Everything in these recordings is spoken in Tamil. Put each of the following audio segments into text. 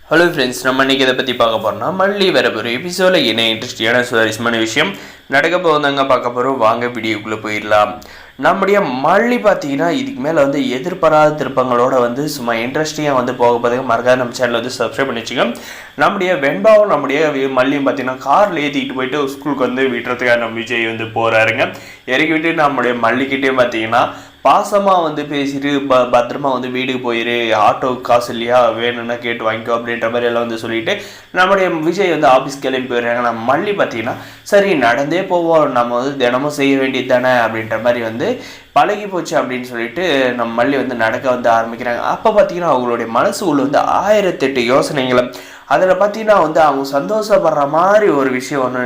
ஹலோ ஃப்ரெண்ட்ஸ், நம்ம இன்றைக்கி இதை பற்றி பார்க்க போகிறோம்னா மல்லி வரப்போகிற எபிசோடில் என்ன இன்ட்ரெஸ்டிங்கான சுவாரஸ்யமான விஷயம் நடக்க போகிறதாங்க பார்க்க போகிறோம். வாங்க வீடியோக்குள்ளே போயிடலாம். நம்முடைய மல்லி பார்த்தீங்கன்னா இதுக்கு மேலே எதிர்பாராத திருப்பங்களோட சும்மா இன்ட்ரெஸ்டிங்காக போக போதுங்க. மறக்காத நம்ம சேனலை சப்ஸ்கிரைப் பண்ணி வச்சுக்கோங்க. நம்முடைய வெண்பாவும் நம்முடைய மல்லியும் பார்த்தீங்கன்னா காரில் ஏற்றிக்கிட்டு போயிட்டு ஸ்கூலுக்கு விட்டுறதுக்காக நம்ம விஜய் போகிறாருங்க. இறக்கி விட்டு நம்முடைய மல்லிக்கிட்டே பார்த்தீங்கன்னா பாசமாக பேசிட்டு பத்திரமா வீட்டுக்கு போயிரு, ஆட்டோவுக்கு காசு இல்லையா, வேணும்னா கேட்டு வாங்கிக்கோ அப்படின்ற மாதிரி எல்லாம் சொல்லிட்டு நம்முடைய விஜய் ஆஃபீஸ் கிளம்பி போயிடுறாங்க. நம்ம மல்லி பார்த்தீங்கன்னா சரி நடந்தே போவோம், நம்ம தினமும் செய்ய வேண்டியது தானே அப்படின்ற மாதிரி பழகி போச்சு அப்படின்னு சொல்லிட்டு நம்ம மல்லி நடக்க ஆரம்பிக்கிறாங்க. அப்போ பார்த்தீங்கன்னா அவங்களுடைய மனசு உள்ள 1008 யோசனைகளும் அதில் பார்த்தீங்கன்னா அவங்க சந்தோஷப்படுற மாதிரி ஒரு விஷயம் ஒன்று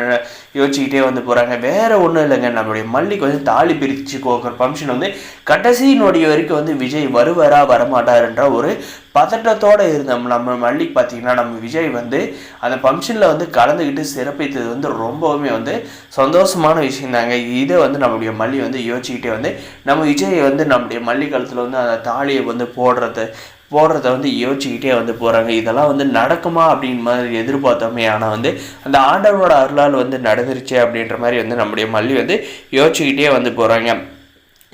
யோசிச்சுக்கிட்டே போகிறாங்க. வேறு ஒன்றும் இல்லைங்க, நம்மளுடைய மல்லிக்கு தாலி பிரித்து கோக்கிற ஃபங்க்ஷன் கடைசி நொடி வரைக்கும் விஜய் வருவாரா வரமாட்டாருன்ற ஒரு பதட்டத்தோடு இருந்தோம். நம்ம மல்லிக்கு பார்த்தீங்கன்னா நம்ம விஜய் அந்த ஃபங்க்ஷனில் கலந்துக்கிட்டு சிறப்பித்தது ரொம்பவுமே சந்தோஷமான விஷயம் தாங்க. இதை நம்முடைய மல்லி யோசிச்சுக்கிட்டே நம்ம விஜய் நம்முடைய மல்லி காலத்தில் அந்த தாலியை போடுறத யோசிச்சுக்கிட்டே போகிறாங்க. இதெல்லாம் நடக்குமா அப்படின்னு மாதிரி எதிர்பார்த்தோமே. ஆனால் அந்த ஆண்டவனோட அருளால் நடந்துருச்சு அப்படின்ற மாதிரி நம்முடைய மல்லி யோசிச்சுக்கிட்டே போகிறாங்க.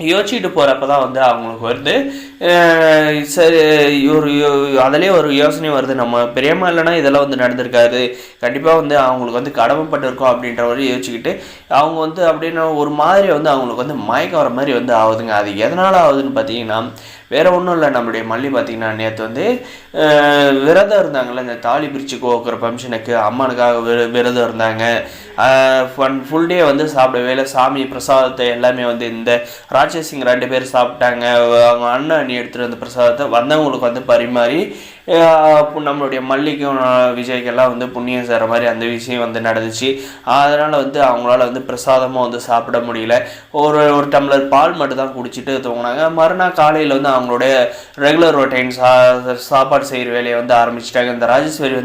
யோசிச்சுட்டு போகிறப்ப தான் அவங்களுக்கு சரி ஒரு அதிலே ஒரு யோசனை வருது, நம்ம பிரியமா இல்லைன்னா இதெல்லாம் நடந்திருக்காரு, கண்டிப்பாக அவங்களுக்கு கடமைப்பட்டு இருக்கோம் அப்படின்ற மாதிரி யோசிச்சுக்கிட்டு அவங்க அப்படின்னு ஒரு மாதிரி அவங்களுக்கு மயக்கம் வர மாதிரி ஆகுதுங்க. அது எதனால் ஆகுதுன்னு பார்த்தீங்கன்னா வேறு ஒன்றும் இல்லை, நம்மளுடைய மல்லி பார்த்திங்கன்னா நேற்று விரதம் இருந்தாங்கள்ல, இந்த தாலி பிரித்து கோக்கிற ஃபங்க்ஷனுக்கு அம்மனுக்காக விரதம் இருந்தாங்க. ஃபுல் டே சாப்பிடவே இல்லை. சாமி பிரசாதத்தை எல்லாமே இந்த ராட்சசிங் 2 பேர் சாப்பிட்டாங்க. அவங்க அண்ணன் எடுத்துகிட்டு வந்த பிரசாதத்தை வந்தவங்களுக்கு பரிமாறி நம்மளுடைய மல்லிக்கும் விஜய்க்கெல்லாம் புண்ணியம் சேர மாதிரி அந்த விஷயம் நடந்துச்சு. அதனால் அவங்களால பிரசாதமாக சாப்பிட முடியல. ஒரு டம்ளர் பால் மட்டும் தான் குடிச்சிட்டு தூங்கினாங்க. மறுநாள் காலையில் அவங்களுடைய ரெகுலர் ரொட்டைன் சாப்பாடு செய்கிற வேலையை ஆரம்பிச்சிட்டாங்க. இந்த ராஜேஸ்வரி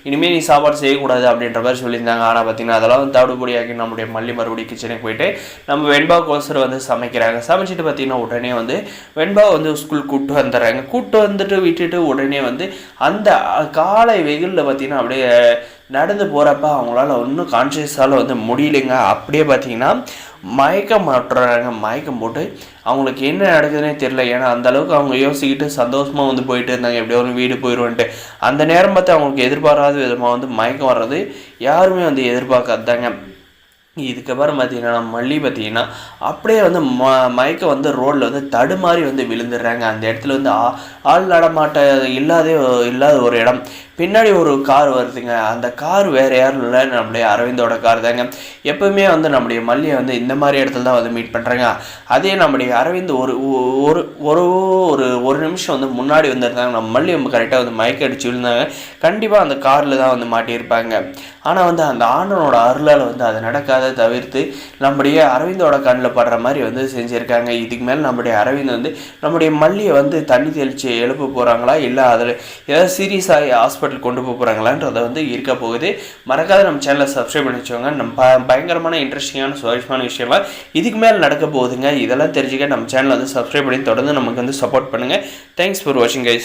இனிமேல் நீ சாப்பாடு செய்யக்கூடாது அப்படின்ற மாதிரி சொல்லியிருந்தாங்க. ஆனால் பார்த்தீங்கன்னா அதெல்லாம் தவிடுபடியாக்கி நம்முடைய மல்லி மறுபடியும் கிச்சனுக்கு போயிட்டு நம்ம வெண்பாவுக்கோசரம் சமைக்கிறாங்க. சமைச்சிட்டு பார்த்தீங்கன்னா உடனே வெண்பா ஸ்கூல் கூப்பிட்டு வந்துடுறாங்க. கூப்பிட்டு வந்துட்டு விட்டுட்டு உடனே அந்த காலை வெயிலில் பார்த்தீங்கன்னா அப்படியே நடந்து போகிறப்ப அவங்களால ஒன்றும் கான்ஷியஸால் முடியலைங்க. அப்படியே பார்த்தீங்கன்னா மயக்கம் மாட்டுறாங்க. மயக்கம் போட்டு அவங்களுக்கு என்ன நடக்குதுன்னே தெரியல. ஏன்னா அந்தளவுக்கு அவங்க யோசிக்கிட்டு சந்தோஷமாக போயிட்டு இருந்தாங்க, எப்படியோ ஒரு வீடு போயிடுவோன்ட்டு. அந்த நேரம் பார்த்து அவங்களுக்கு எதிர்பாராத விதமாக மயக்கம் வர்றது யாருமே எதிர்பார்க்காதாங்க. இதுக்கப்புறம் பார்த்தீங்கன்னா மல்லி பார்த்தீங்கன்னா அப்படியே மயக்கம் ரோடில் தடுமாறி விழுந்துடுறாங்க. அந்த இடத்துல ஆள் நடமாட்ட இல்லாத ஒரு இடம். பின்னாடி ஒரு கார் வருதுங்க. அந்த கார் வேறு யாரும் இல்லை, நம்முடைய அரவிந்தோட கார் தாங்க. எப்பவுமே நம்முடைய மல்லியை இந்த மாதிரி இடத்துல தான் மீட் பண்ணுறாங்க. அதே நம்முடைய அரவிந்த் ஒரு ஒரு ஒரு ஒரு நிமிஷம் முன்னாடி வந்திருந்தாங்க. நம்ம மல்லி கரெக்டாக மயக்க அடிச்சு விழுந்தாங்க. கண்டிப்பாக அந்த காரில் தான் மாட்டியிருப்பாங்க. ஆனால் அந்த ஆண்டனோட அருளால் அது நடக்காத தவிர்த்து நம்முடைய அரவிந்தோட கண்ணில் படுற மாதிரி செஞ்சுருக்காங்க. இதுக்கு மேலே நம்முடைய அரவிந்த் நம்முடைய மல்லியை தண்ணி தெளித்து எழுப்ப போகிறாங்களா, இல்லை அதில் ஏதாவது சீரியஸ் ஆகி ஹாஸ்பிட்டல் கொண்டு போகிறாங்களான்றதை இருக்க போகுது. மறக்காத நம்ம சேனலை சப்ஸ்கிரைப் பண்ணி வச்சுக்கோங்க. நம்ம பயங்கரமான இன்ட்ரெஸ்டிங்கான சுவாரஸ்யமான விஷயம்லாம் இதுக்கு மேலே நடக்க போகுதுங்க. இதெல்லாம் தெரிஞ்சுக்க நம்ம சேனலை சப்ஸ்கிரைப் பண்ணி தொடர்ந்து நமக்கு சப்போர்ட் பண்ணுங்கள். தேங்க்ஸ் ஃபார் வாட்சிங் கைஸ்.